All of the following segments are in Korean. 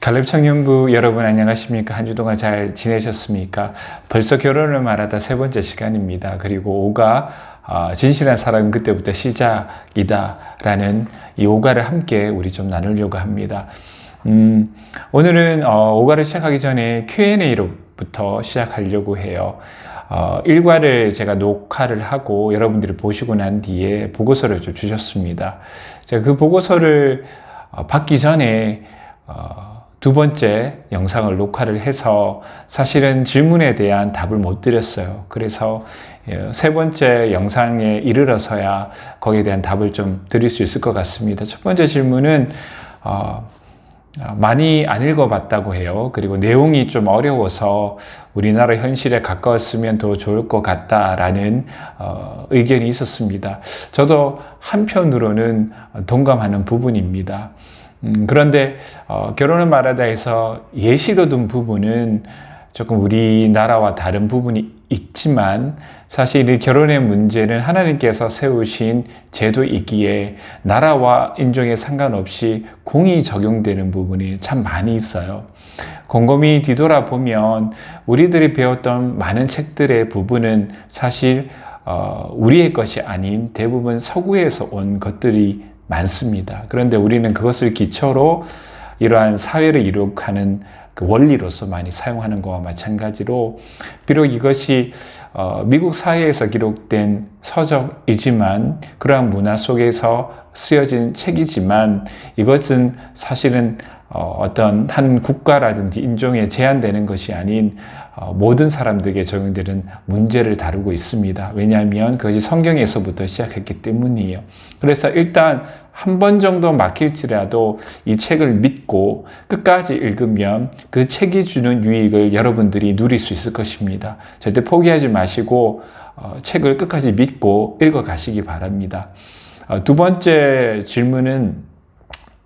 갈렙 청년부 여러분 안녕하십니까? 한 주 동안 잘 지내셨습니까? 벌써 결혼을 말하다 세 번째 시간입니다. 그리고 오가 진실한 사랑은 그때부터 시작이다 라는 이 오가를 함께 우리 좀 나누려고 합니다. 오늘은 오가를 시작하기 전에 Q&A로부터 시작하려고 해요. 일과를 제가 녹화를 하고 여러분들이 보시고 난 뒤에 보고서를 좀 주셨습니다. 제가 그 보고서를 받기 전에 두 번째 영상을 녹화를 해서 사실은 질문에 대한 답을 못 드렸어요. 그래서 세 번째 영상에 이르러서야 거기에 대한 답을 좀 드릴 수 있을 것 같습니다. 첫 번째 질문은 많이 안 읽어봤다고 해요. 그리고 내용이 좀 어려워서 우리나라 현실에 가까웠으면 더 좋을 것 같다라는 의견이 있었습니다. 저도 한편으로는 동감하는 부분입니다. 그런데 결혼을 말하다 해서 예시로 든 부분은 조금 우리나라와 다른 부분이 있지만 사실 이 결혼의 문제는 하나님께서 세우신 제도이기에 나라와 인종에 상관없이 공이 적용되는 부분이 참 많이 있어요. 곰곰이 뒤돌아보면 우리들이 배웠던 많은 책들의 부분은 사실 우리의 것이 아닌 대부분 서구에서 온 것들이 많습니다. 그런데 우리는 그것을 기초로 이러한 사회를 이룩하는 그 원리로서 많이 사용하는 것과 마찬가지로 비록 이것이 미국 사회에서 기록된 서적이지만 그러한 문화 속에서 쓰여진 책이지만 이것은 사실은 어떤 한 국가라든지 인종에 제한되는 것이 아닌 모든 사람들에게 적용되는 문제를 다루고 있습니다. 왜냐하면 그것이 성경에서부터 시작했기 때문이에요. 그래서 일단 한 번 정도 막힐지라도 이 책을 믿고 끝까지 읽으면 그 책이 주는 유익을 여러분들이 누릴 수 있을 것입니다. 절대 포기하지 마시고 책을 끝까지 믿고 읽어 가시기 바랍니다. 두 번째 질문은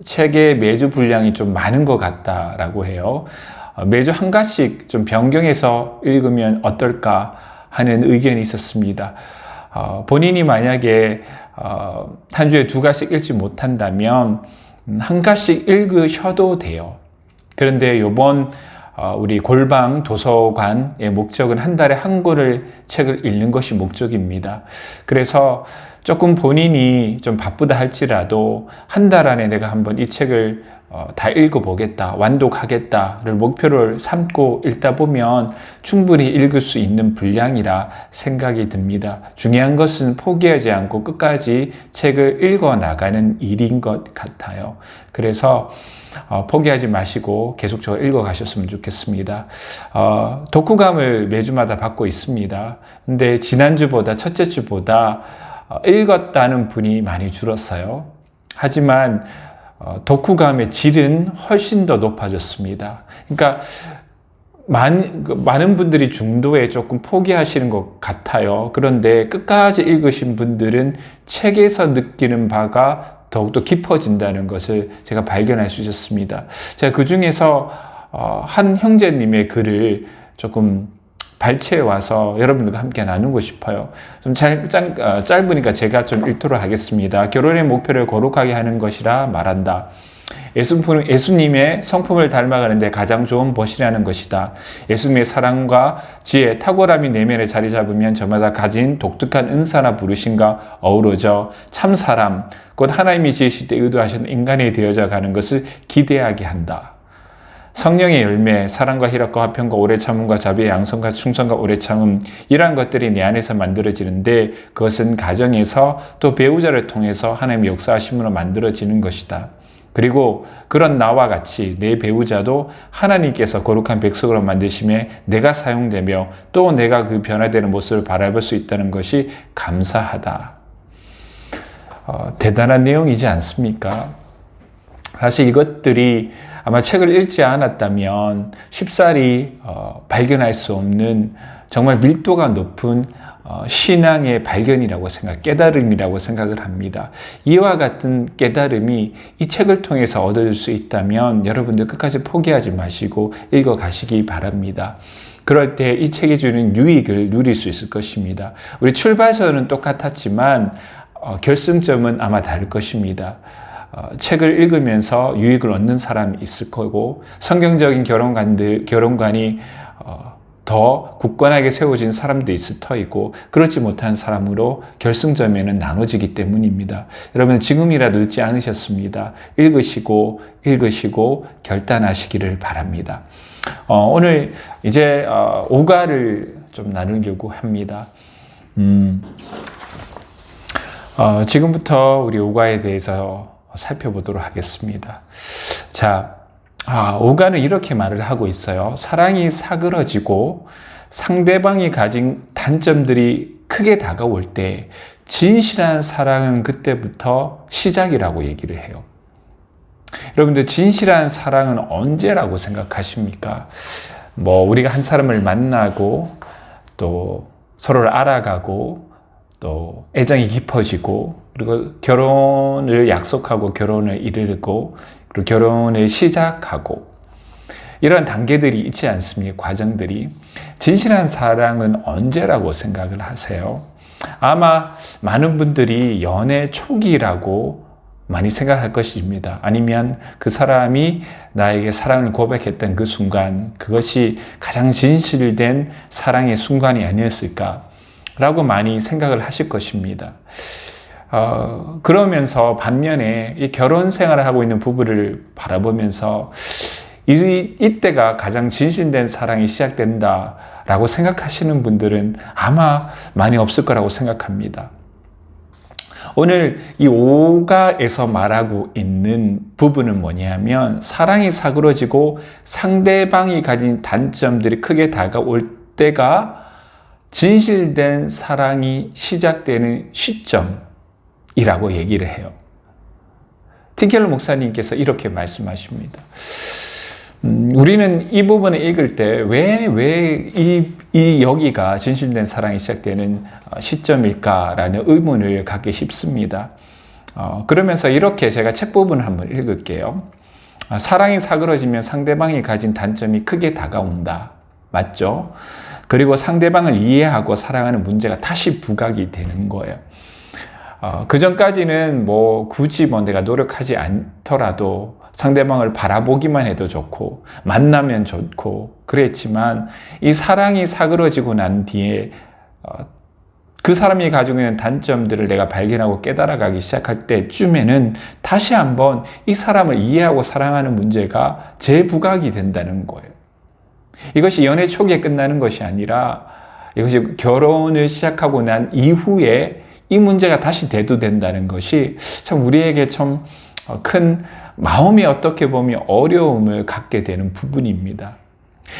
책의 매주 분량이 좀 많은 것 같다라고 해요. 매주 한 가지씩 좀 변경해서 읽으면 어떨까 하는 의견이 있었습니다. 본인이 만약에 한 주에 두 가지씩 읽지 못한다면 한 가지씩 읽으셔도 돼요. 그런데 이번 우리 골방 도서관의 목적은 한 달에 한 권을 책을 읽는 것이 목적입니다. 그래서 조금 본인이 좀 바쁘다 할지라도 한 달 안에 내가 한번 이 책을 다 읽어보겠다, 완독하겠다를 목표를 삼고 읽다 보면 충분히 읽을 수 있는 분량이라 생각이 듭니다. 중요한 것은 포기하지 않고 끝까지 책을 읽어 나가는 일인 것 같아요. 그래서 포기하지 마시고 계속적으로 읽어 가셨으면 좋겠습니다. 독후감을 매주마다 받고 있습니다. 근데 지난주보다 첫째 주보다 읽었다는 분이 많이 줄었어요. 하지만 독후감의 질은 훨씬 더 높아졌습니다. 그러니까 많은 분들이 중도에 조금 포기하시는 것 같아요. 그런데 끝까지 읽으신 분들은 책에서 느끼는 바가 더욱더 깊어진다는 것을 제가 발견할 수 있었습니다. 제가 그 중에서 한 형제님의 글을 조금 발췌해 와서 여러분들과 함께 나누고 싶어요. 좀 짧으니까 제가 좀 읽도록 하겠습니다. 결혼의 목표를 거룩하게 하는 것이라 말한다. 예수님의 성품을 닮아가는데 가장 좋은 벗이라는 것이다. 예수님의 사랑과 지혜, 탁월함이 내면에 자리 잡으면 저마다 가진 독특한 은사나 부르심과 어우러져 참 사람, 곧 하나님이 지으실 때 의도하신 인간이 되어져 가는 것을 기대하게 한다. 성령의 열매, 사랑과 희락과 화평과 오래 참음과 자비의 양성과 충성과 오래 참음, 이러한 것들이 내 안에서 만들어지는데 그것은 가정에서 또 배우자를 통해서 하나님의 역사하심으로 만들어지는 것이다. 그리고 그런 나와 같이 내 배우자도 하나님께서 거룩한 백성으로 만드심에 내가 사용되며 또 내가 그 변화되는 모습을 바라볼 수 있다는 것이 감사하다. 대단한 내용이지 않습니까? 사실 이것들이 아마 책을 읽지 않았다면 쉽사리 발견할 수 없는 정말 밀도가 높은 신앙의 발견이라고 깨달음이라고 생각을 합니다. 이와 같은 깨달음이 이 책을 통해서 얻어질 수 있다면 여러분들 끝까지 포기하지 마시고 읽어가시기 바랍니다. 그럴 때 이 책이 주는 유익을 누릴 수 있을 것입니다. 우리 출발선은 똑같았지만 결승점은 아마 다를 것입니다. 책을 읽으면서 유익을 얻는 사람이 있을 거고, 성경적인 결혼관이 더 굳건하게 세워진 사람도 있을 터이고, 그렇지 못한 사람으로 결승점에는 나눠지기 때문입니다. 여러분, 지금이라도 늦지 않으셨습니다. 읽으시고 결단하시기를 바랍니다. 오늘 이제 오가를 좀 나누려고 합니다. 지금부터 우리 오가에 대해서 살펴보도록 하겠습니다. 자, 오가는 이렇게 말을 하고 있어요. 사랑이 사그러지고 상대방이 가진 단점들이 크게 다가올 때 진실한 사랑은 그때부터 시작이라고 얘기를 해요. 여러분들, 진실한 사랑은 언제라고 생각하십니까? 우리가 한 사람을 만나고 또 서로를 알아가고 또 애정이 깊어지고, 그리고 결혼을 약속하고 결혼을 이루고, 그리고 결혼을 시작하고, 이런 단계들이 있지 않습니까? 과정들이. 진실한 사랑은 언제라고 생각을 하세요? 아마 많은 분들이 연애 초기라고 많이 생각할 것입니다. 아니면 그 사람이 나에게 사랑을 고백했던 그 순간, 그것이 가장 진실된 사랑의 순간이 아니었을까라고 많이 생각을 하실 것입니다. 그러면서 반면에 이 결혼 생활을 하고 있는 부부를 바라보면서 이때가 가장 진실된 사랑이 시작된다라고 생각하시는 분들은 아마 많이 없을 거라고 생각합니다. 오늘 이 오가에서 말하고 있는 부분은 뭐냐면, 사랑이 사그러지고 상대방이 가진 단점들이 크게 다가올 때가 진실된 사랑이 시작되는 시점이라고 얘기를 해요. 틴켈러 목사님께서 이렇게 말씀하십니다. 우리는 이 부분을 읽을 때 왜 여기가 진실된 사랑이 시작되는 시점일까라는 의문을 갖기 쉽습니다. 그러면서 이렇게 제가 책 부분을 한번 읽을게요. 사랑이 사그러지면 상대방이 가진 단점이 크게 다가온다. 맞죠? 그리고 상대방을 이해하고 사랑하는 문제가 다시 부각이 되는 거예요. 그 전까지는 굳이 내가 노력하지 않더라도 상대방을 바라보기만 해도 좋고 만나면 좋고 그랬지만, 이 사랑이 사그러지고 난 뒤에 그 사람이 가지고 있는 단점들을 내가 발견하고 깨달아가기 시작할 때쯤에는 다시 한번 이 사람을 이해하고 사랑하는 문제가 재부각이 된다는 거예요. 이것이 연애 초기에 끝나는 것이 아니라 이것이 결혼을 시작하고 난 이후에 이 문제가 다시 대두된다는 것이 참 우리에게 참 큰 마음이 어떻게 보면 어려움을 갖게 되는 부분입니다.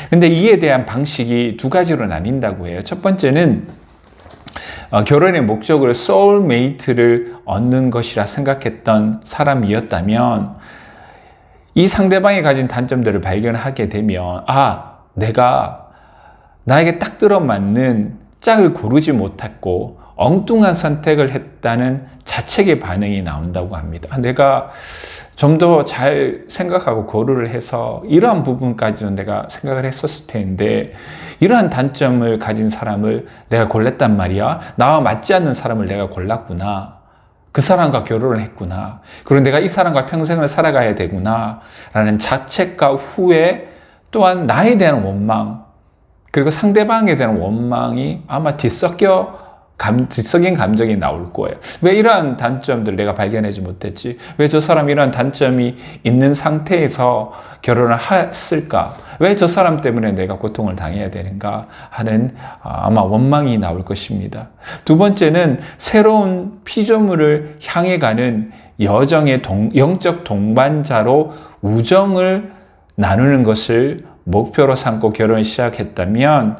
근데 이에 대한 방식이 두 가지로 나뉜다고 해요. 첫 번째는 결혼의 목적을 소울메이트를 얻는 것이라 생각했던 사람이었다면, 이 상대방이 가진 단점들을 발견하게 되면 내가 나에게 딱 들어맞는 짝을 고르지 못했고 엉뚱한 선택을 했다는 자책의 반응이 나온다고 합니다. 내가 좀 더 잘 생각하고 고려를 해서 이러한 부분까지는 내가 생각을 했었을 텐데, 이러한 단점을 가진 사람을 내가 골랐단 말이야. 나와 맞지 않는 사람을 내가 골랐구나. 그 사람과 결혼을 했구나. 그리고 내가 이 사람과 평생을 살아가야 되구나 라는 자책과 후회, 또한 나에 대한 원망, 그리고 상대방에 대한 원망이 아마 뒤섞인 감정이 나올 거예요. 왜 이러한 단점들을 내가 발견하지 못했지? 왜 저 사람이 이러한 단점이 있는 상태에서 결혼을 했을까? 왜 저 사람 때문에 내가 고통을 당해야 되는가? 하는 아마 원망이 나올 것입니다. 두 번째는 새로운 피조물을 향해 가는 여정의 영적 동반자로 우정을 나누는 것을 목표로 삼고 결혼을 시작했다면,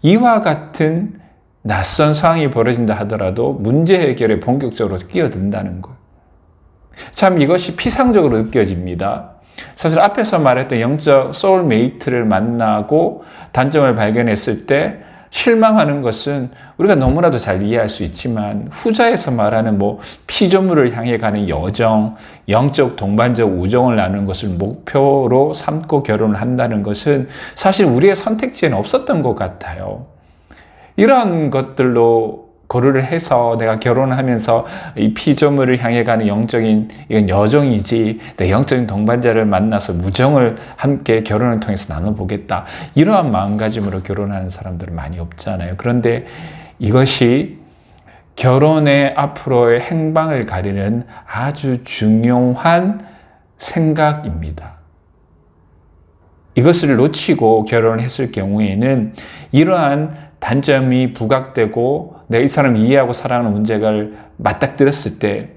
이와 같은 낯선 상황이 벌어진다 하더라도 문제 해결에 본격적으로 끼어든다는 것. 참 이것이 피상적으로 느껴집니다. 사실 앞에서 말했던 영적 소울메이트를 만나고 단점을 발견했을 때 실망하는 것은 우리가 너무나도 잘 이해할 수 있지만, 후자에서 말하는 피조물을 향해 가는 여정, 영적 동반적 우정을 나누는 것을 목표로 삼고 결혼을 한다는 것은 사실 우리의 선택지에는 없었던 것 같아요. 이러한 것들로 고려를 해서 내가 결혼하면서 이 피조물을 향해 가는 영적인 이건 여정이지 내 영적인 동반자를 만나서 무정을 함께 결혼을 통해서 나눠보겠다. 이러한 마음가짐으로 결혼하는 사람들은 많이 없잖아요. 그런데 이것이 결혼의 앞으로의 행방을 가리는 아주 중요한 생각입니다. 이것을 놓치고 결혼을 했을 경우에는 이러한 단점이 부각되고 내가 이 사람을 이해하고 사랑하는 문제가 맞닥뜨렸을 때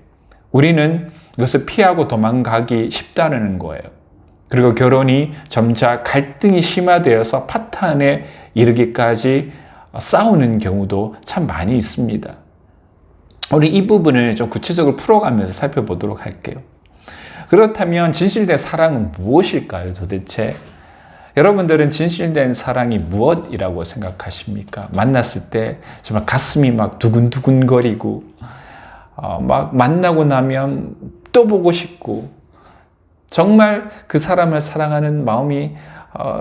우리는 이것을 피하고 도망가기 쉽다는 거예요. 그리고 결혼이 점차 갈등이 심화되어서 파탄에 이르기까지 싸우는 경우도 참 많이 있습니다. 우리 이 부분을 좀 구체적으로 풀어가면서 살펴보도록 할게요. 그렇다면 진실된 사랑은 무엇일까요, 도대체? 여러분들은 진실된 사랑이 무엇이라고 생각하십니까? 만났을 때 정말 가슴이 막 두근두근거리고 막 만나고 나면 또 보고 싶고 정말 그 사람을 사랑하는 마음이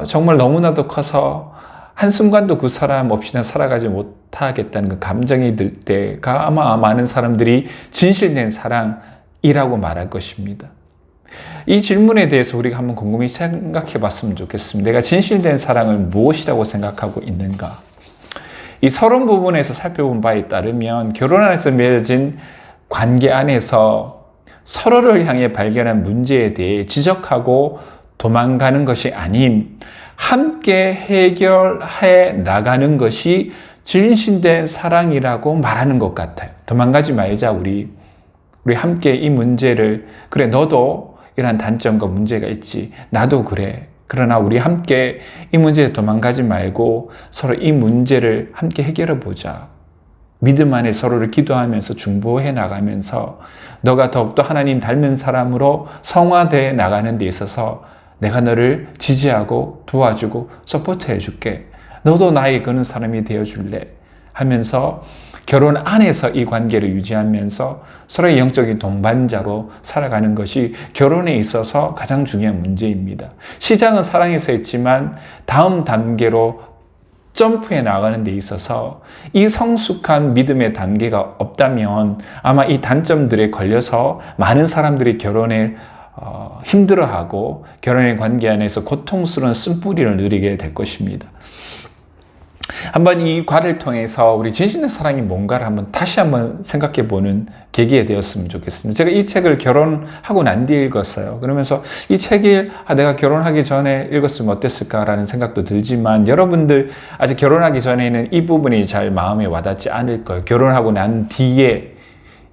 정말 너무나도 커서 한순간도 그 사람 없이는 살아가지 못하겠다는 그 감정이 들 때가 아마 많은 사람들이 진실된 사랑이라고 말할 것입니다. 이 질문에 대해서 우리가 한번 곰곰이 생각해 봤으면 좋겠습니다. 내가 진실된 사랑을 무엇이라고 생각하고 있는가? 이 서론 부분에서 살펴본 바에 따르면 결혼 안에서 맺어진 관계 안에서 서로를 향해 발견한 문제에 대해 지적하고 도망가는 것이 아닌 함께 해결해 나가는 것이 진실된 사랑이라고 말하는 것 같아요. 도망가지 말자, 우리 함께 이 문제를, 그래 너도 이런 단점과 문제가 있지, 나도 그래. 그러나 우리 함께 이 문제에 도망가지 말고 서로 이 문제를 함께 해결해 보자. 믿음 안에 서로를 기도하면서 중보해 나가면서 너가 더욱더 하나님 닮은 사람으로 성화되어 나가는 데 있어서 내가 너를 지지하고 도와주고 서포트해 줄게. 너도 나에게 그런 사람이 되어 줄래? 하면서 결혼 안에서 이 관계를 유지하면서 서로의 영적인 동반자로 살아가는 것이 결혼에 있어서 가장 중요한 문제입니다. 시작은 사랑에서 했지만 다음 단계로 점프해 나가는 데 있어서 이 성숙한 믿음의 단계가 없다면 아마 이 단점들에 걸려서 많은 사람들이 결혼에 힘들어하고 결혼의 관계 안에서 고통스러운 쓴뿌리를 누리게 될 것입니다. 한번 이 과를 통해서 우리 진실된 사랑이 뭔가를 다시 한번 생각해 보는 계기가 되었으면 좋겠습니다. 제가 이 책을 결혼하고 난 뒤에 읽었어요. 그러면서 이 책을 내가 결혼하기 전에 읽었으면 어땠을까라는 생각도 들지만 여러분들 아직 결혼하기 전에는 이 부분이 잘 마음에 와닿지 않을 거예요. 결혼하고 난 뒤에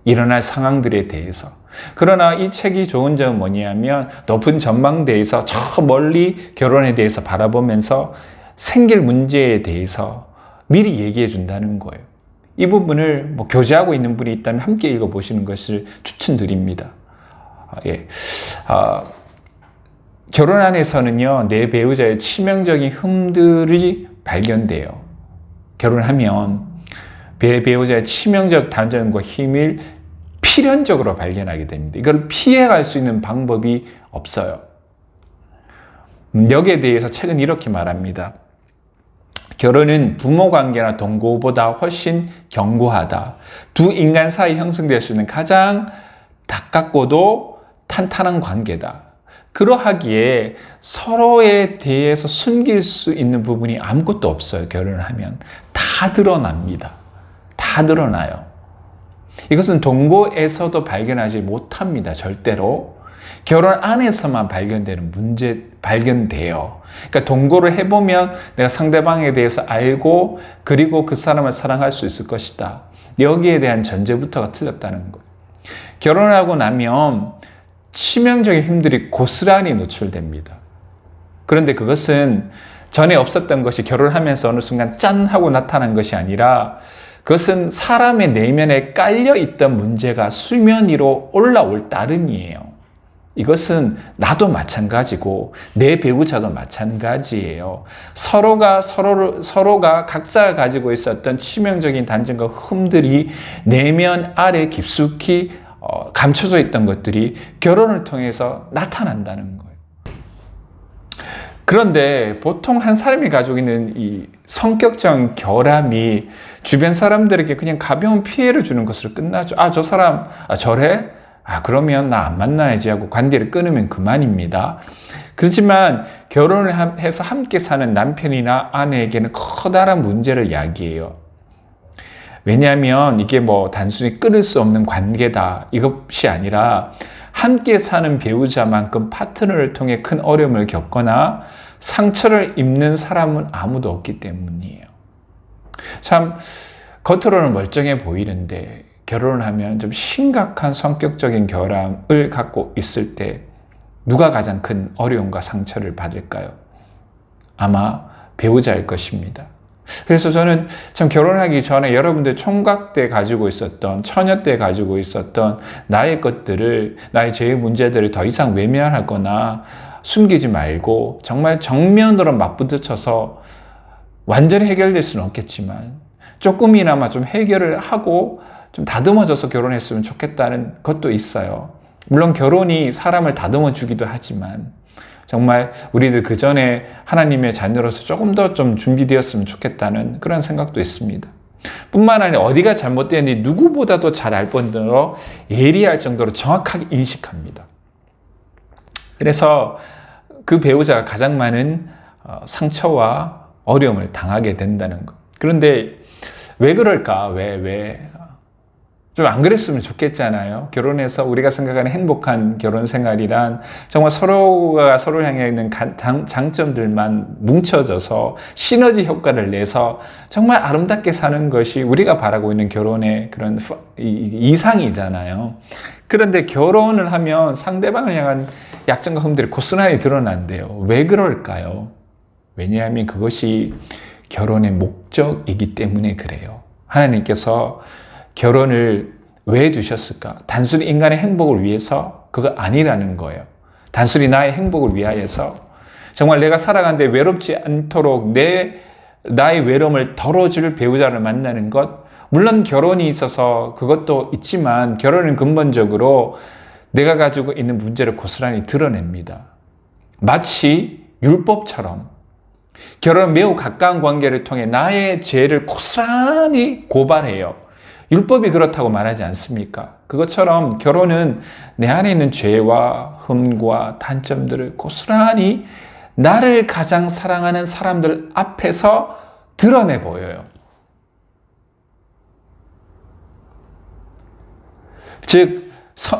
일어날 상황들에 대해서. 그러나 이 책이 좋은 점은 뭐냐면 높은 전망대에서 저 멀리 결혼에 대해서 바라보면서 생길 문제에 대해서 미리 얘기해 준다는 거예요. 이 부분을 교제하고 있는 분이 있다면 함께 읽어보시는 것을 추천드립니다. 결혼 안에서는요, 내 배우자의 치명적인 흠들이 발견돼요. 결혼하면 배우자의 치명적 단점과 힘을 필연적으로 발견하게 됩니다. 이걸 피해갈 수 있는 방법이 없어요. 여기에 대해서 책은 이렇게 말합니다. 결혼은 부모관계나 동거보다 훨씬 견고하다. 두 인간 사이 형성될 수 있는 가장 가깝고도 탄탄한 관계다. 그러하기에 서로에 대해서 숨길 수 있는 부분이 아무것도 없어요. 결혼을 하면 다 드러납니다. 다 드러나요. 이것은 동거에서도 발견하지 못합니다. 절대로. 결혼 안에서만 발견돼요. 그러니까 동거를 해보면 내가 상대방에 대해서 알고 그리고 그 사람을 사랑할 수 있을 것이다. 여기에 대한 전제부터가 틀렸다는 거예요. 결혼하고 나면 치명적인 힘들이 고스란히 노출됩니다. 그런데 그것은 전에 없었던 것이 결혼하면서 어느 순간 짠 하고 나타난 것이 아니라 그것은 사람의 내면에 깔려있던 문제가 수면 위로 올라올 따름이에요. 이것은 나도 마찬가지고 내 배우자도 마찬가지예요. 서로가 각자가 가지고 있었던 치명적인 단점과 흠들이 내면 아래 깊숙이 감춰져 있던 것들이 결혼을 통해서 나타난다는 거예요. 그런데 보통 한 사람이 가지고 있는 이 성격적 결함이 주변 사람들에게 그냥 가벼운 피해를 주는 것으로 끝나죠. 저 사람 저래? 그러면 나 안 만나야지 하고 관계를 끊으면 그만입니다. 그렇지만 결혼을 해서 함께 사는 남편이나 아내에게는 커다란 문제를 야기해요. 왜냐하면 이게 단순히 끊을 수 없는 관계다 이것이 아니라 함께 사는 배우자만큼 파트너를 통해 큰 어려움을 겪거나 상처를 입는 사람은 아무도 없기 때문이에요. 참 겉으로는 멀쩡해 보이는데 결혼을 하면 좀 심각한 성격적인 결함을 갖고 있을 때 누가 가장 큰 어려움과 상처를 받을까요? 아마 배우자일 것입니다. 그래서 저는 참 결혼하기 전에 여러분들 총각 때 가지고 있었던, 처녀 때 가지고 있었던 나의 것들을, 나의 죄의 문제들을 더 이상 외면하거나 숨기지 말고 정말 정면으로 맞부딪혀서 완전히 해결될 수는 없겠지만 조금이나마 좀 해결을 하고 좀 다듬어져서 결혼했으면 좋겠다는 것도 있어요. 물론 결혼이 사람을 다듬어 주기도 하지만 정말 우리들 그 전에 하나님의 자녀로서 조금 더 좀 준비되었으면 좋겠다는 그런 생각도 있습니다. 뿐만 아니라 어디가 잘못되는지 누구보다도 잘 알 뿐더러 예리할 정도로 정확하게 인식합니다. 그래서 그 배우자가 가장 많은 상처와 어려움을 당하게 된다는 것. 그런데 왜 그럴까? 왜? 좀 안 그랬으면 좋겠잖아요. 결혼해서 우리가 생각하는 행복한 결혼 생활이란 정말 서로가 서로를 향해 있는 장점들만 뭉쳐져서 시너지 효과를 내서 정말 아름답게 사는 것이 우리가 바라고 있는 결혼의 그런 이상이잖아요. 그런데 결혼을 하면 상대방을 향한 약점과 흠들이 고스란히 드러난대요. 왜 그럴까요? 왜냐하면 그것이 결혼의 목적이기 때문에 그래요. 하나님께서 결혼을 왜 두셨을까? 단순히 인간의 행복을 위해서? 그거 아니라는 거예요. 단순히 나의 행복을 위하여서 정말 내가 살아가는데 외롭지 않도록 나의 외로움을 덜어줄 배우자를 만나는 것. 물론 결혼이 있어서 그것도 있지만 결혼은 근본적으로 내가 가지고 있는 문제를 고스란히 드러냅니다. 마치 율법처럼 결혼은 매우 가까운 관계를 통해 나의 죄를 고스란히 고발해요. 율법이 그렇다고 말하지 않습니까? 그것처럼 결혼은 내 안에 있는 죄와 흠과 단점들을 고스란히 나를 가장 사랑하는 사람들 앞에서 드러내 보여요. 즉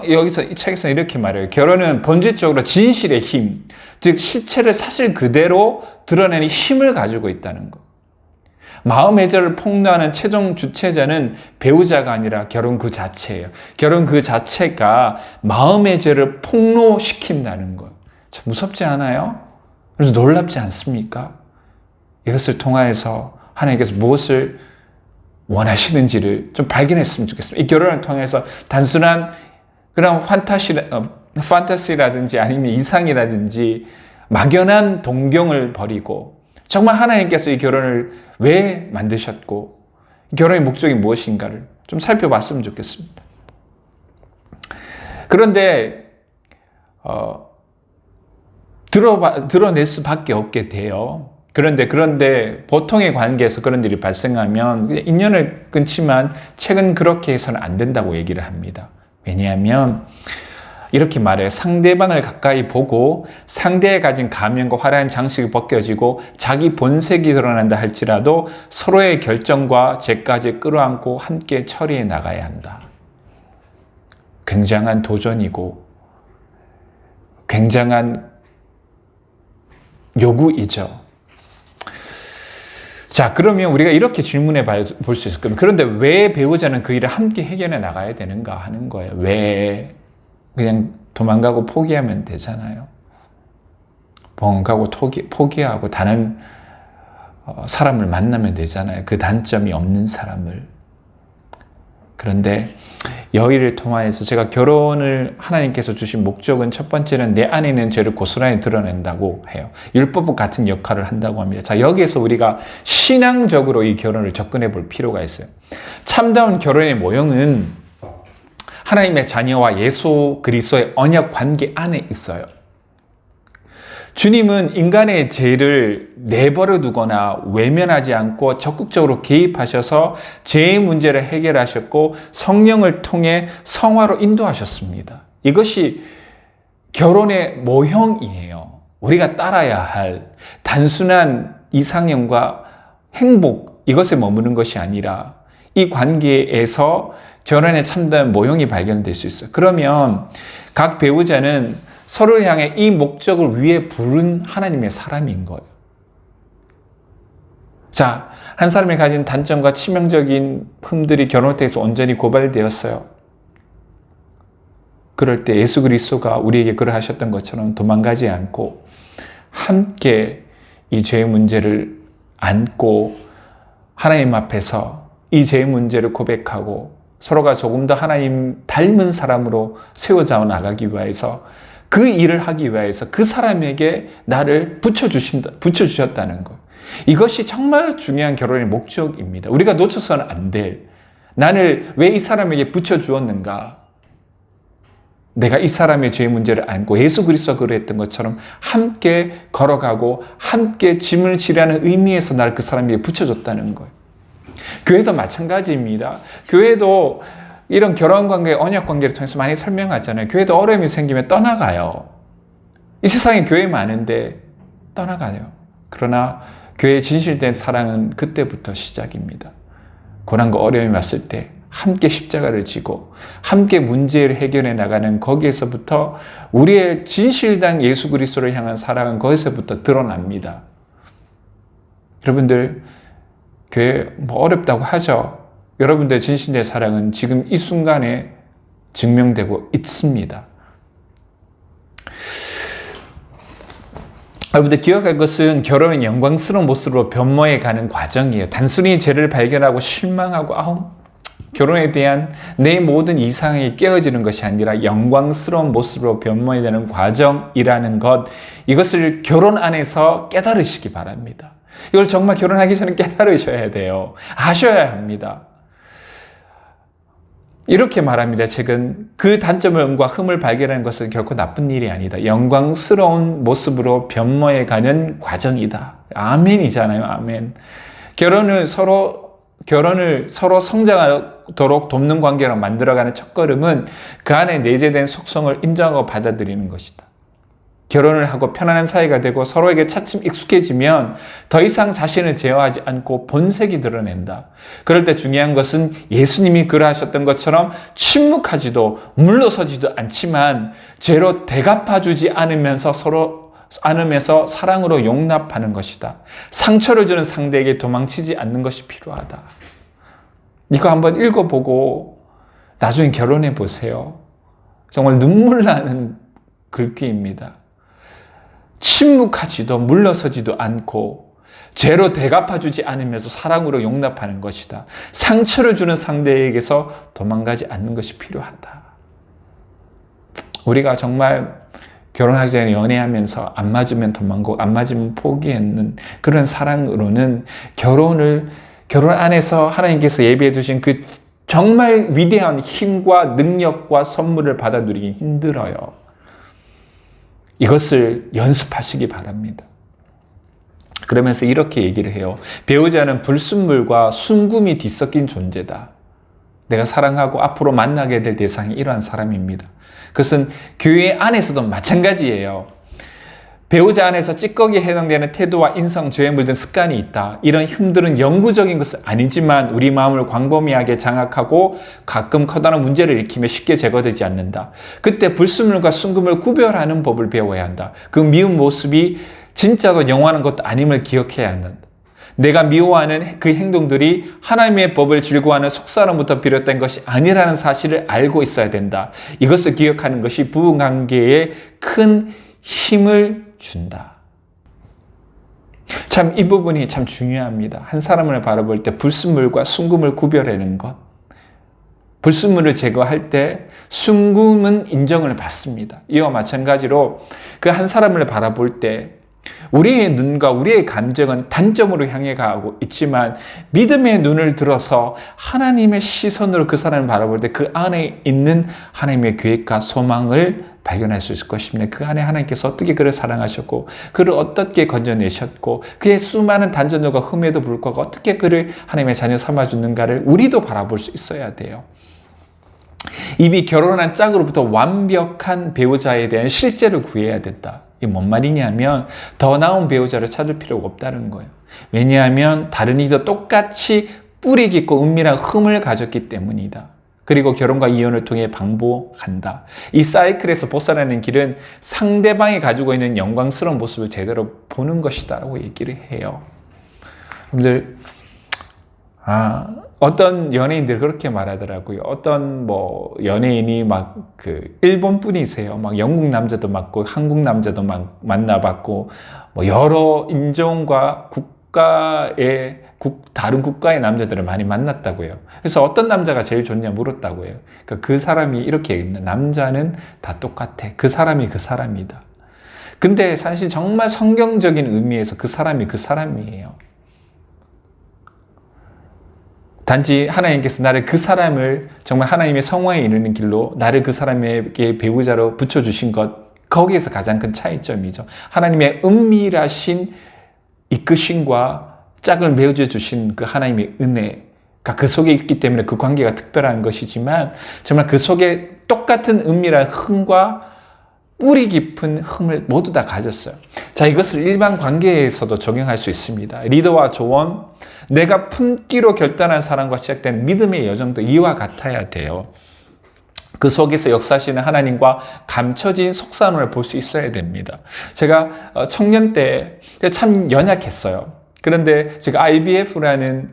여기서 이 책에서 이렇게 말해요. 결혼은 본질적으로 진실의 힘, 즉 실체를 사실 그대로 드러내는 힘을 가지고 있다는 것. 마음의 죄를 폭로하는 최종 주체자는 배우자가 아니라 결혼 그 자체예요. 결혼 그 자체가 마음의 죄를 폭로시킨다는 것. 참 무섭지 않아요? 그래서 놀랍지 않습니까? 이것을 통하여서 하나님께서 무엇을 원하시는지를 좀 발견했으면 좋겠습니다. 이 결혼을 통해서 단순한 그런 판타시라든지 아니면 이상이라든지 막연한 동경을 버리고 정말 하나님께서 이 결혼을 왜 만드셨고 결혼의 목적이 무엇인가를 좀 살펴봤으면 좋겠습니다. 그런데 드러낼 수밖에 없게 돼요. 그런데 보통의 관계에서 그런 일이 발생하면 인연을 끊지만 책은 그렇게 해서는 안 된다고 얘기를 합니다. 왜냐하면 이렇게 말해요. 상대방을 가까이 보고 상대가 가진 가면과 화려한 장식이 벗겨지고 자기 본색이 드러난다 할지라도 서로의 결정과 죄까지 끌어안고 함께 처리해 나가야 한다. 굉장한 도전이고 굉장한 요구이죠. 자, 그러면 우리가 이렇게 질문해 볼 수 있을 겁니다. 그런데 왜 배우자는 그 일을 함께 해결해 나가야 되는가 하는 거예요. 왜 그냥 도망가고 포기하면 되잖아요. 도망가고 포기하고 다른 사람을 만나면 되잖아요. 그 단점이 없는 사람을. 그런데 여기를 통하여서 제가 결혼을 하나님께서 주신 목적은 첫 번째는 내 안에 있는 죄를 고스란히 드러낸다고 해요. 율법과 같은 역할을 한다고 합니다. 자, 여기에서 우리가 신앙적으로 이 결혼을 접근해 볼 필요가 있어요. 참다운 결혼의 모형은 하나님의 자녀와 예수 그리스도의 언약 관계 안에 있어요. 주님은 인간의 죄를 내버려 두거나 외면하지 않고 적극적으로 개입하셔서 죄의 문제를 해결하셨고 성령을 통해 성화로 인도하셨습니다. 이것이 결혼의 모형이에요. 우리가 따라야 할 단순한 이상형과 행복, 이것에 머무는 것이 아니라 이 관계에서 결혼의 참된 모형이 발견될 수 있어요. 그러면 각 배우자는 서로를 향해 이 목적을 위해 부른 하나님의 사람인 거예요. 자, 한 사람이 가진 단점과 치명적인 흠들이 결혼을 통해서 온전히 고발되었어요. 그럴 때 예수 그리스도가 우리에게 그러하셨던 것처럼 도망가지 않고 함께 이 죄의 문제를 안고 하나님 앞에서 이 죄의 문제를 고백하고 서로가 조금 더 하나님 닮은 사람으로 세워져 나가기 위해서 그 일을 하기 위해서 그 사람에게 나를 붙여주셨다는 것. 이것이 정말 중요한 결혼의 목적입니다. 우리가 놓쳐서는 안 돼. 나를 왜 이 사람에게 붙여주었는가? 내가 이 사람의 죄의 문제를 안고 예수 그리스도가 그러했던 것처럼 함께 걸어가고 함께 짐을 지라는 의미에서 나를 그 사람에게 붙여줬다는 거예요. 교회도 마찬가지입니다. 교회도 이런 결혼관계, 언약관계를 통해서 많이 설명하잖아요. 교회도 어려움이 생기면 떠나가요. 이 세상에 교회 많은데 떠나가요. 그러나 교회의 진실된 사랑은 그때부터 시작입니다. 고난과 어려움이 왔을 때 함께 십자가를 지고 함께 문제를 해결해 나가는 거기에서부터 우리의 진실된 예수 그리스도를 향한 사랑은 거기서부터 드러납니다. 여러분들 교회 어렵다고 하죠. 여러분들의 진실된 사랑은 지금 이 순간에 증명되고 있습니다. 여러분들 기억할 것은 결혼은 영광스러운 모습으로 변모해 가는 과정이에요. 단순히 죄를 발견하고 실망하고 결혼에 대한 내 모든 이상이 깨어지는 것이 아니라 영광스러운 모습으로 변모해 가는 과정이라는 것, 이것을 결혼 안에서 깨달으시기 바랍니다. 이걸 정말 결혼하기 전에 깨달으셔야 돼요. 아셔야 합니다. 이렇게 말합니다. 책은 그 단점과 흠을 발견하는 것은 결코 나쁜 일이 아니다. 영광스러운 모습으로 변모해 가는 과정이다. 아멘이잖아요. 아멘. 결혼을 서로 성장하도록 돕는 관계로 만들어가는 첫걸음은 그 안에 내재된 속성을 인정하고 받아들이는 것이다. 결혼을 하고 편안한 사이가 되고 서로에게 차츰 익숙해지면 더 이상 자신을 제어하지 않고 본색이 드러낸다. 그럴 때 중요한 것은 예수님이 그러하셨던 것처럼 침묵하지도 물러서지도 않지만 죄로 대갚아주지 않으면서 사랑으로 용납하는 것이다. 상처를 주는 상대에게 도망치지 않는 것이 필요하다. 이거 한번 읽어보고 나중에 결혼해 보세요. 정말 눈물 나는 글귀입니다. 침묵하지도 물러서지도 않고 죄로 대갚아주지 않으면서 사랑으로 용납하는 것이다. 상처를 주는 상대에게서 도망가지 않는 것이 필요하다. 우리가 정말 결혼하기 전에 연애하면서 안 맞으면 도망가고 안 맞으면 포기했는 그런 사랑으로는 결혼 안에서 하나님께서 예비해 두신 그 정말 위대한 힘과 능력과 선물을 받아 누리기 힘들어요. 이것을 연습하시기 바랍니다. 그러면서 이렇게 얘기를 해요. 배우자는 불순물과 순금이 뒤섞인 존재다. 내가 사랑하고 앞으로 만나게 될 대상이 이러한 사람입니다. 그것은 교회 안에서도 마찬가지예요. 배우자 안에서 찌꺼기에 해당되는 태도와 인성, 죄에 물든 습관이 있다. 이런 흠들은 영구적인 것은 아니지만 우리 마음을 광범위하게 장악하고 가끔 커다란 문제를 일으키며 쉽게 제거되지 않는다. 그때 불순물과 순금을 구별하는 법을 배워야 한다. 그 미운 모습이 진짜로 영원한 것도 아님을 기억해야 한다. 내가 미워하는 그 행동들이 하나님의 법을 즐거워하는 속사람부터 비롯된 것이 아니라는 사실을 알고 있어야 된다. 이것을 기억하는 것이 부부관계에 큰 힘을 준다. 참 이 부분이 참 중요합니다. 한 사람을 바라볼 때 불순물과 순금을 구별하는 것. 불순물을 제거할 때 순금은 인정을 받습니다. 이와 마찬가지로 그 한 사람을 바라볼 때 우리의 눈과 우리의 감정은 단점으로 향해 가고 있지만 믿음의 눈을 들어서 하나님의 시선으로 그 사람을 바라볼 때 그 안에 있는 하나님의 계획과 소망을 발견할 수 있을 것입니다. 그 안에 하나님께서 어떻게 그를 사랑하셨고 그를 어떻게 건져내셨고 그의 수많은 단전들과 흠에도 불구하고 어떻게 그를 하나님의 자녀 삼아주는가를 우리도 바라볼 수 있어야 돼요. 이미 결혼한 짝으로부터 완벽한 배우자에 대한 실제를 구해야 된다. 이게 뭔 말이냐면 더 나은 배우자를 찾을 필요가 없다는 거예요. 왜냐하면 다른 이도 똑같이 뿌리 깊고 은밀한 흠을 가졌기 때문이다. 그리고 결혼과 이혼을 통해 방보간다. 이 사이클에서 벗어나는 길은 상대방이 가지고 있는 영광스러운 모습을 제대로 보는 것이다라고 얘기를 해요. 여러분들, 어떤 연예인들이 그렇게 말하더라고요. 어떤 연예인이 막 일본 분이세요. 막 영국 남자도 맞고 한국 남자도 막 만나봤고 여러 인종과 다른 국가의 남자들을 많이 만났다고요. 그래서 어떤 남자가 제일 좋냐 물었다고요. 그러니까 그 사람이 이렇게 얘기합니다. 남자는 다 똑같아. 그 사람이 그 사람이다. 근데 사실 정말 성경적인 의미에서 그 사람이 그 사람이에요. 단지 하나님께서 나를 그 사람을 정말 하나님의 성화에 이르는 길로 나를 그 사람에게 배우자로 붙여주신 것, 거기에서 가장 큰 차이점이죠. 하나님의 은밀하신 이끄심과 짝을 맺어 주신 그 하나님의 은혜가 그 속에 있기 때문에 그 관계가 특별한 것이지만 정말 그 속에 똑같은 은밀한 흠과 뿌리 깊은 흠을 모두 다 가졌어요. 자, 이것을 일반 관계에서도 적용할 수 있습니다. 리더와 조언, 내가 품기로 결단한 사람과 시작된 믿음의 여정도 이와 같아야 돼요. 그 속에서 역사하시는 하나님과 감춰진 속사람을 볼 수 있어야 됩니다. 제가 청년 때 참 연약했어요. 그런데 제가 IBF라는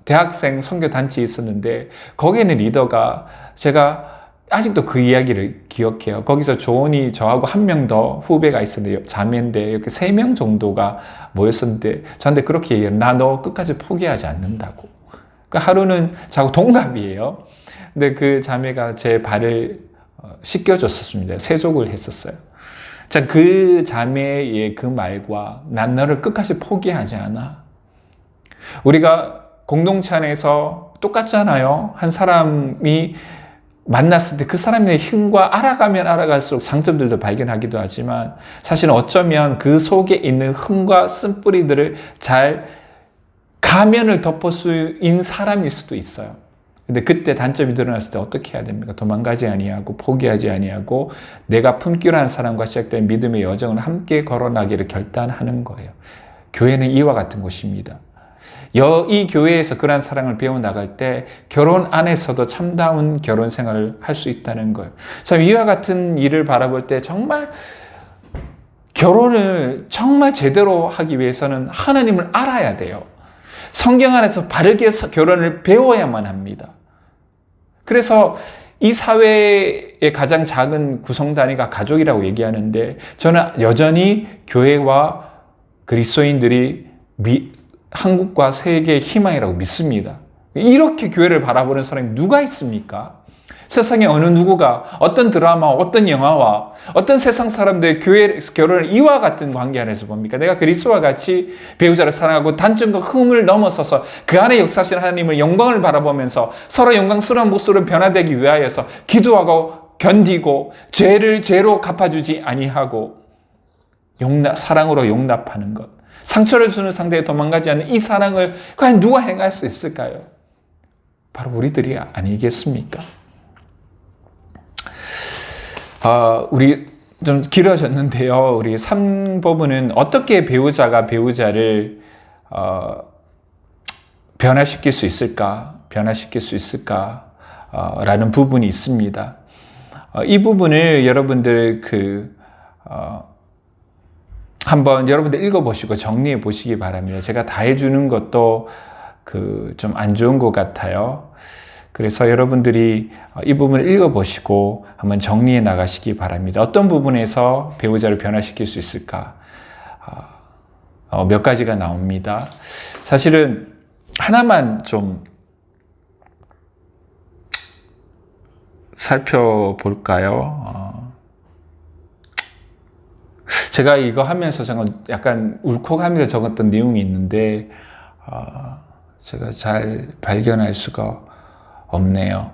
대학생 선교단체에 있었는데 거기에는 리더가 제가 아직도 그 이야기를 기억해요. 거기서 조언이 저하고 한 명 더 후배가 있었는데 자매인데 이렇게 3명 정도가 모였었는데 저한테 그렇게 얘기해요. 나 너 끝까지 포기하지 않는다고. 그러니까 하루는 저하고 동갑이에요. 근데 그 자매가 제 발을 씻겨줬었습니다. 세족을 했었어요. 자, 그 자매의 그 말과 난 너를 끝까지 포기하지 않아. 우리가 공동체 안에서 똑같잖아요. 한 사람이 만났을 때 그 사람의 힘과 알아가면 알아갈수록 장점들도 발견하기도 하지만 사실은 어쩌면 그 속에 있는 흠과 쓴뿌리들을 잘 가면을 덮을 수 있는 사람일 수도 있어요. 근데 그때 단점이 드러났을 때 어떻게 해야 됩니까? 도망가지 아니하고 포기하지 아니하고 내가 품기로 한 사람과 시작된 믿음의 여정을 함께 걸어나기를 결단하는 거예요. 교회는 이와 같은 곳입니다. 이 교회에서 그러한 사랑을 배워나갈 때 결혼 안에서도 참다운 결혼 생활을 할 수 있다는 거예요. 참 이와 같은 일을 바라볼 때 정말 결혼을 정말 제대로 하기 위해서는 하나님을 알아야 돼요. 성경 안에서 바르게 결혼을 배워야만 합니다. 그래서 이 사회의 가장 작은 구성단위가 가족이라고 얘기하는데 저는 여전히 교회와 그리스도인들이 한국과 세계의 희망이라고 믿습니다. 이렇게 교회를 바라보는 사람이 누가 있습니까? 세상에 어느 누구가 어떤 드라마, 어떤 영화와 어떤 세상 사람들의 결혼을 이와 같은 관계 안에서 봅니까? 내가 그리스도와 같이 배우자를 사랑하고 단점과 흠을 넘어서서 그 안에 역사하시는 하나님을 영광을 바라보면서 서로 영광스러운 모습으로 변화되기 위하여서 기도하고 견디고 죄를 죄로 갚아주지 아니하고 사랑으로 용납하는 것. 상처를 주는 상대에 도망가지 않는 이 사랑을 과연 누가 행할 수 있을까요? 바로 우리들이 아니겠습니까? 우리 좀 길어졌는데요. 우리 3부분은 어떻게 배우자가 배우자를 변화시킬 수 있을까? 라는 부분이 있습니다. 이 부분을 여러분들 한번 여러분들 읽어보시고 정리해 보시기 바랍니다. 제가 다 해주는 것도 좀 안 좋은 것 같아요. 그래서 여러분들이 이 부분을 읽어보시고 한번 정리해 나가시기 바랍니다. 어떤 부분에서 배우자를 변화시킬 수 있을까? 몇 가지가 나옵니다. 사실은 하나만 좀 살펴볼까요? 제가 이거 하면서 약간 울컥하면서 적었던 내용이 있는데 제가 잘 발견할 수가 없네요.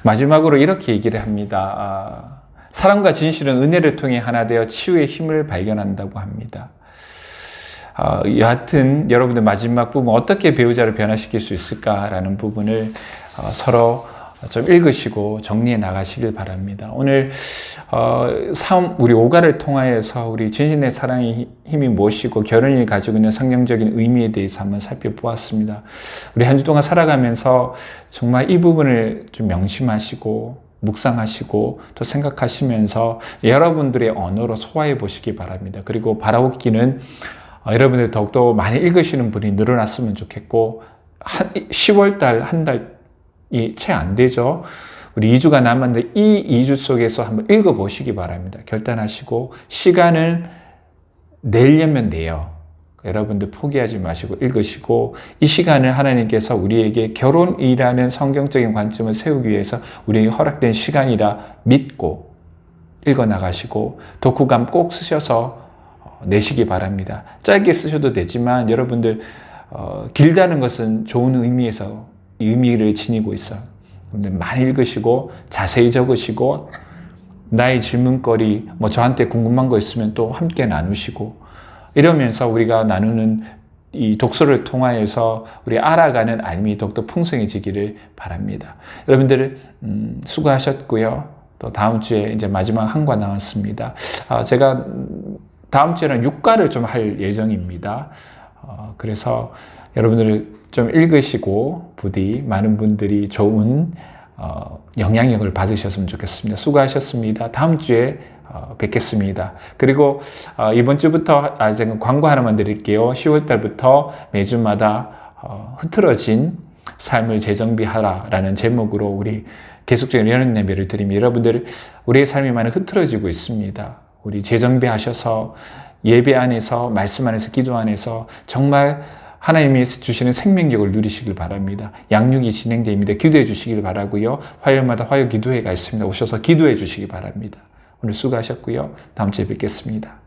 마지막으로 이렇게 얘기를 합니다. 사랑과 진실은 은혜를 통해 하나 되어 치유의 힘을 발견한다고 합니다. 여하튼 여러분들 마지막 부분 어떻게 배우자를 변화시킬 수 있을까라는 부분을 서로 좀 읽으시고 정리해 나가시길 바랍니다. 오늘 우리 오가를 통하여서 우리 진실의 사랑의 힘이 무엇이고 결혼이 가지고 있는 성경적인 의미에 대해서 한번 살펴보았습니다. 우리 한 주 동안 살아가면서 정말 이 부분을 좀 명심하시고 묵상하시고 또 생각하시면서 여러분들의 언어로 소화해 보시기 바랍니다. 그리고 바라옵기는 여러분들 더욱더 많이 읽으시는 분이 늘어났으면 좋겠고 10월달 한 달이 채 안 되죠. 우리 2주가 남았는데 이 2주 속에서 한번 읽어보시기 바랍니다. 결단하시고 시간을 내려면 내요. 여러분들 포기하지 마시고 읽으시고 이 시간을 하나님께서 우리에게 결혼이라는 성경적인 관점을 세우기 위해서 우리에게 허락된 시간이라 믿고 읽어나가시고 독후감 꼭 쓰셔서 내시기 바랍니다. 짧게 쓰셔도 되지만 여러분들 길다는 것은 좋은 의미를 지니고 있어요. 많이 읽으시고 자세히 적으시고 나의 질문거리 저한테 궁금한 거 있으면 또 함께 나누시고 이러면서 우리가 나누는 이 독서를 통하여서 우리 알아가는 알미 더욱더 풍성해지기를 바랍니다. 여러분들 수고하셨고요. 또 다음 주에 이제 마지막 한 과 나왔습니다. 제가 다음 주에는 6과를 좀 할 예정입니다. 그래서 여러분들 좀 읽으시고 부디 많은 분들이 좋은 영향력을 받으셨으면 좋겠습니다. 수고하셨습니다. 다음 주에 뵙겠습니다. 그리고 이번 주부터 제가 광고 하나만 드릴게요. 10월달부터 매주마다 흐트러진 삶을 재정비하라 라는 제목으로 우리 계속적인 연합 예배를 드립니다. 여러분들 우리의 삶이 많이 흐트러지고 있습니다. 우리 재정비하셔서 예배 안에서 말씀 안에서 기도 안에서 정말 하나님이 주시는 생명력을 누리시길 바랍니다. 양육이 진행됩니다. 기도해 주시길 바라고요. 화요일마다 화요 기도회가 있습니다. 오셔서 기도해 주시기 바랍니다. 오늘 수고하셨고요. 다음 주에 뵙겠습니다.